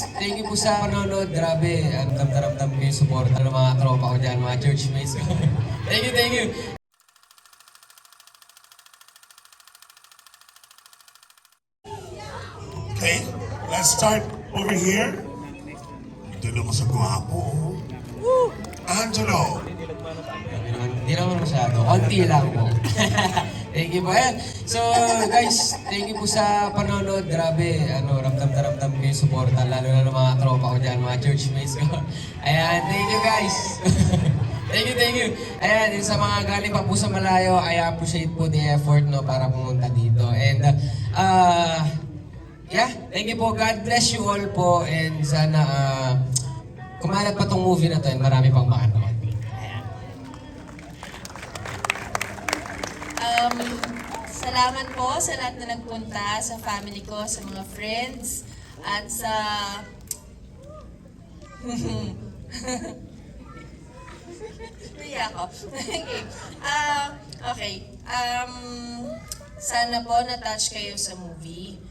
guys, thank you po sa panonood. Grabe, ang ramdam ko yung support ng mga tropa ko dyan, mga churchmates ko. Thank you, thank you. Okay, let's start over here. Ito naman sa gwapo. Angelo. Hindi naman masyado, konti lang po. Thank you po. Ayan. So guys, thank you po sa panonood. Grabe, ramdam na ramdam ko yung suporta, lalo na ng mga tropa ko dyan, mga churchmates ko. Ayan, thank you guys. Thank you, thank you. Ayan, yung sa mga galing pa po sa malayo, I appreciate po the effort no, para pumunta dito. And yeah, thank you po. God bless you all po. And sana kumalat pa tong movie na to and marami pang makanood. Salamat po sa lahat na nagpunta, sa family ko, sa mga friends, at sa... Naiya ako. Okay. Sana po na-touch kayo sa movie.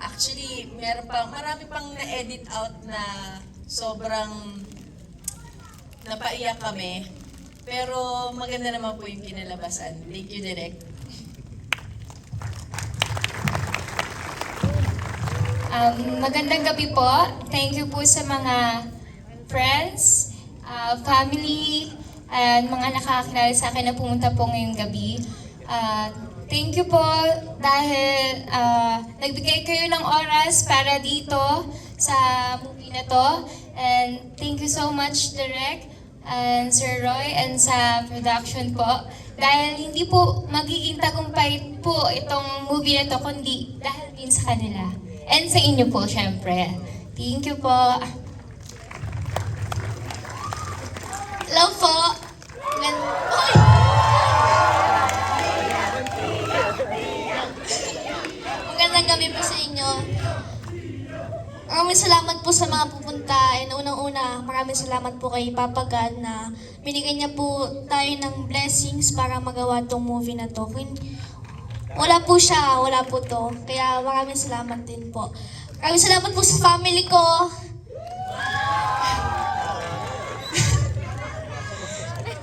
Actually, marami pang na-edit out na sobrang napaiyak kami. Pero maganda naman po yung kinalabasan. Thank you, Direk. Magandang gabi po. Thank you po sa mga friends, family, and mga nakakilala sa akin na pumunta po ngayong gabi. Thank you po dahil nagbigay kayo ng oras para dito sa movie na to. And thank you so much, Direk, and Sir Roy, and sa production po. Dahil hindi po magiging tagumpay po itong movie na to, kundi dahil din sa kanila. And sa inyo po, syempre. Thank you po. Love po. Uy! Magandang gabi po sa inyo. Maraming salamat po sa mga pupunta. And unang-una, maraming salamat po kay Papa God na binigyan niya po tayo ng blessings para magawa tong movie na to. Wala po siya, wala po to. Kaya maraming salamat din po. Maraming salamat po sa family ko.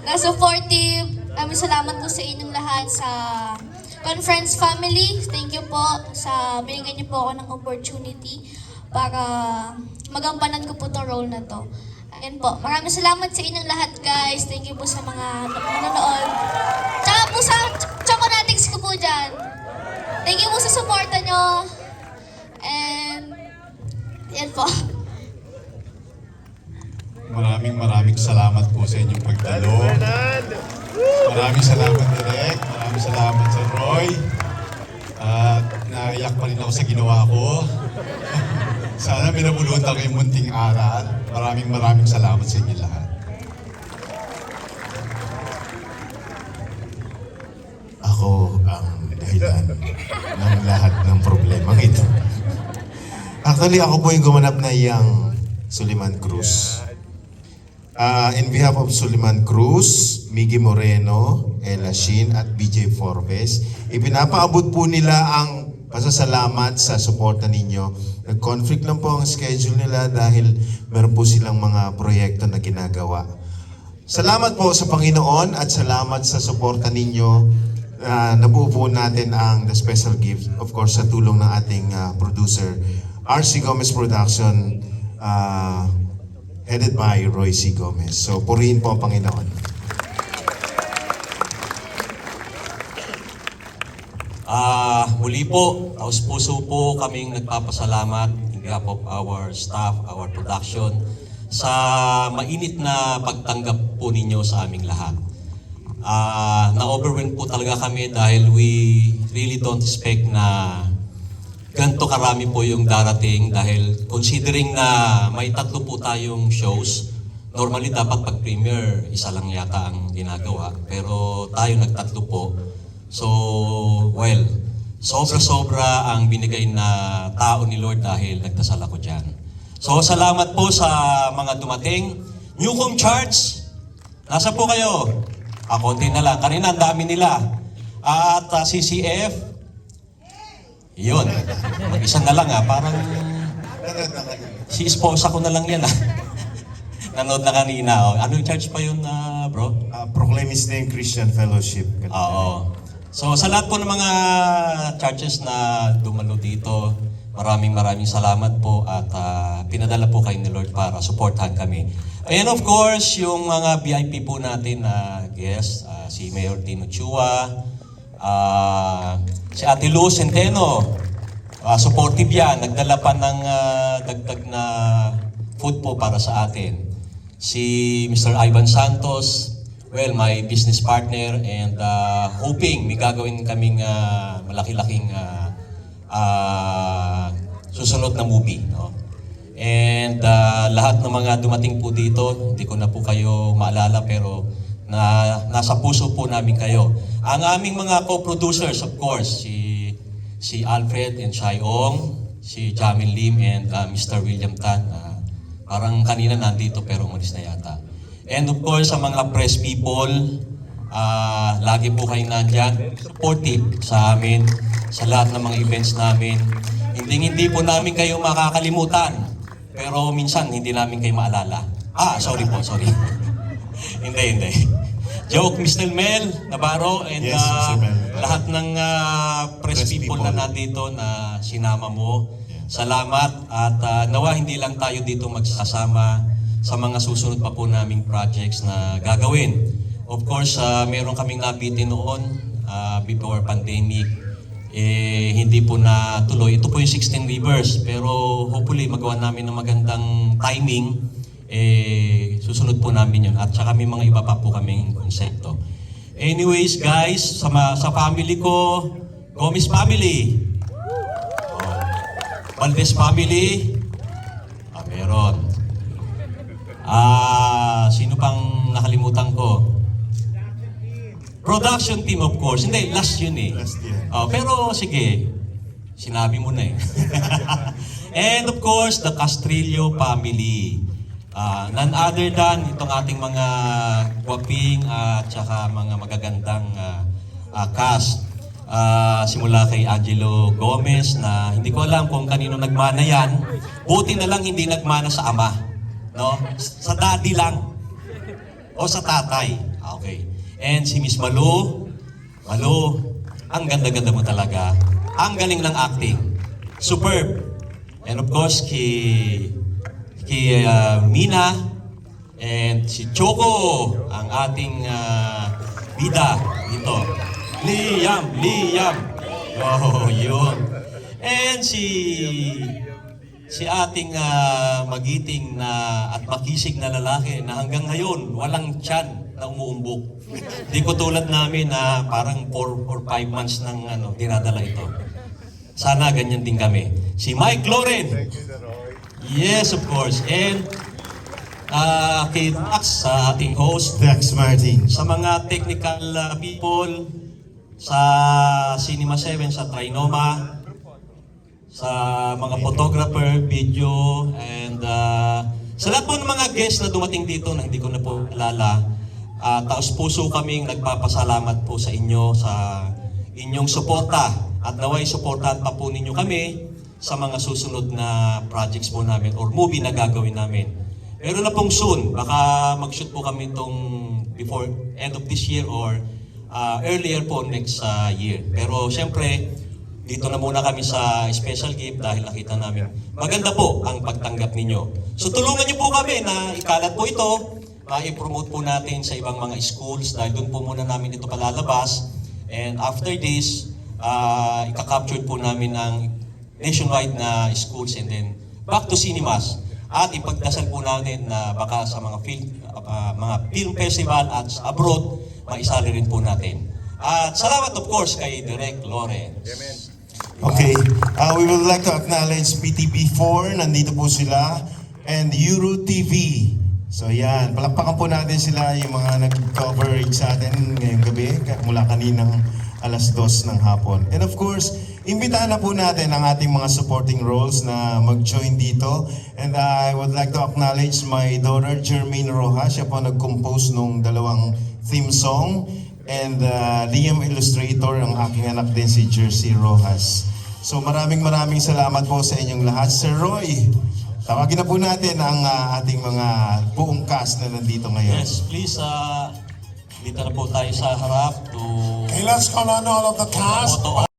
Na supportive. Maraming salamat po sa inyong lahat sa Conference family. Thank you po sa binigyan niyo po ako ng opportunity para magampanan ko po itong role na to. Ayan po. Maraming salamat sa inyong lahat, guys. Thank you po sa mga nanonood. Tsaka po sa Choconatics ko po dyan. Thank you po sa suporta nyo. And, yan po. Maraming salamat po sa inyong pagdalo. Maraming salamat, Direk. Maraming salamat sa Roy. At naiyak pa rin ako sa ginawa ko. Sana minabulutan ko yung munting aral. Maraming salamat sa inyo lahat. Ako ang dahilan ng lahat ng problema ito. Actually, ako po yung gumanap na iyang Suliman Cruz. In behalf of Suliman Cruz, Miggy Moreno, Ella Shin at BJ Forbes, ipinapaabot po nila ang pasasalamat sa suporta ninyo. Nag-conflict lang po ang schedule nila dahil meron po silang mga proyekto na ginagawa. Salamat po sa Panginoon at salamat sa suporta ninyo. Nabuo po natin ang the special gift, of course, sa tulong ng ating producer, RC Gomez Production, headed by Roy C. Gomez. So, purihin po ang Panginoon. Muli po, taos puso po kaming nagpapasalamat in behalf of our staff, our production, sa mainit na pagtanggap po ninyo sa aming lahat. Na-overwhelmed po talaga kami dahil we really don't expect na ganito karami po yung darating dahil considering na may 3 po tayong shows, normally dapat pag-premiere, isa lang yata ang ginagawa. Pero tayo nag-3 po. So, well, sobra-sobra ang binigay na tao ni Lord dahil nagdasal ako dyan. So, salamat po sa mga dumating. Newcomb Charts, nasa po kayo? Konti na lang. Kanina, ang dami nila. At CCF, yun. Mag-isa na lang parang Si esposa ko na lang yan ah. Nanood na kanina. Oh. Anong church pa yun, bro? Proclaim His Name Christian Fellowship. Oo. So sa lahat po ng mga churches na dumalo dito, maraming salamat po at pinadala po kayo ni Lord para supportahan kami. And of course, yung mga VIP po natin na guests, si Mayor Tino Chua, si Ate Luz Centeno, supportive yan, nagdala pa ng dagdag na food po para sa atin. Si Mr. Ivan Santos, well, my business partner and hoping may gagawin kaming malaki-laking susunod na movie. No? And lahat ng mga dumating po dito, hindi ko na po kayo maalala pero nasa puso po namin kayo. Ang aming mga co-producers, of course, si Alfred and Shai Ong, si Jamil Lim and Mr. William Tan. Parang kanina nandito pero umalis na yata. And of course, sa mga press people, lagi po kayo nandyan, supportive sa amin, sa lahat ng mga events namin. Hindi po namin kayo makakalimutan, pero minsan hindi namin kayo maalala. Sorry po. Hindi. Joke, Mr. Mel Navarro, and Yes, Mr. Mel. lahat ng press people na nandito na sinama mo. Salamat at nawa hindi lang tayo dito magsasama sa mga susunod pa po naming projects na gagawin. Of course, meron kaming nabitin noon before pandemic. Hindi po na tuloy. Ito po yung 16 Rivers. Pero hopefully magawa namin ng magandang timing. Susunod po namin yun. At saka may mga iba pa po kaming konsepto. Anyways guys, sa family ko, Gomez family. Valdez family. Meron. Sino pang nakalimutan ko? Production team, of course. Hindi, last yun eh. Last year. Pero sige, sinabi mo na eh. And of course, the Castrillo family. None other than itong ating mga guwaping at saka mga magagandang cast. Simula kay Angelo Gomez na hindi ko alam kung kanino nagmana yan. Buti na lang hindi nagmana sa ama. No? Sa daddy lang. O sa tatay. Okay. And si Miss Malu, ang ganda-ganda mo talaga. Ang galing ng acting. Superb. And of course, kay Mina and si Choco, ang ating bida dito. Liam. Oh, yun. And si ating magiting na at makisig na lalaki na hanggang ngayon walang tiyan na umuumbok. Di ko tulad namin na parang 4 or 5 months nang dinadala ito. Sana ganyan din kami. Si Mike Loren. Yes, of course. And kay Dax, sa ating host. Dax Martin. Sa mga technical people, sa Cinema 7, sa Trinoma, sa mga photographer, video, and sa lahat po ng mga guests na dumating dito na hindi ko na po alala, taos puso kaming nagpapasalamat po sa inyo, sa inyong suporta. At naway suportahan pa po ninyo kami sa mga susunod na projects po namin or movie na gagawin namin. Meron na pong soon, baka mag-shoot po kami itong before end of this year or earlier po next year. Pero siyempre, dito na muna kami sa special gift dahil nakita namin maganda po ang pagtanggap ninyo. So tulungan niyo po kami na ikalat po ito, i-promote po natin sa ibang mga schools dahil doon po muna namin ito palalabas. And after this, ika-capture po namin ang nationwide na schools and then back to cinemas. At ipagdasal po natin na baka sa mga film festival at abroad, maisali rin po natin. At salamat of course kay Direk Lawrence. Amen. Okay, we would like to acknowledge PTB4, nandito po sila, and Euro TV. So yan, palakpakan po natin sila, yung mga nag-coverage sa atin ngayong gabi, mula kaninang 2:00 ng hapon. And of course, imbitahan na po natin ang ating mga supporting roles na mag-join dito. And I would like to acknowledge my daughter, Jermaine Rojas. Siya po nag-compose nung 2 theme song. And Liam Illustrator, ang aking anak din si Jersey Rojas. So maraming salamat po sa inyong lahat. Sir Roy, Tawagin na po natin ang ating mga buong cast na nandito ngayon. Yes, please, dito na po tayo sa harap to Okay, let's call on all of the cast. photo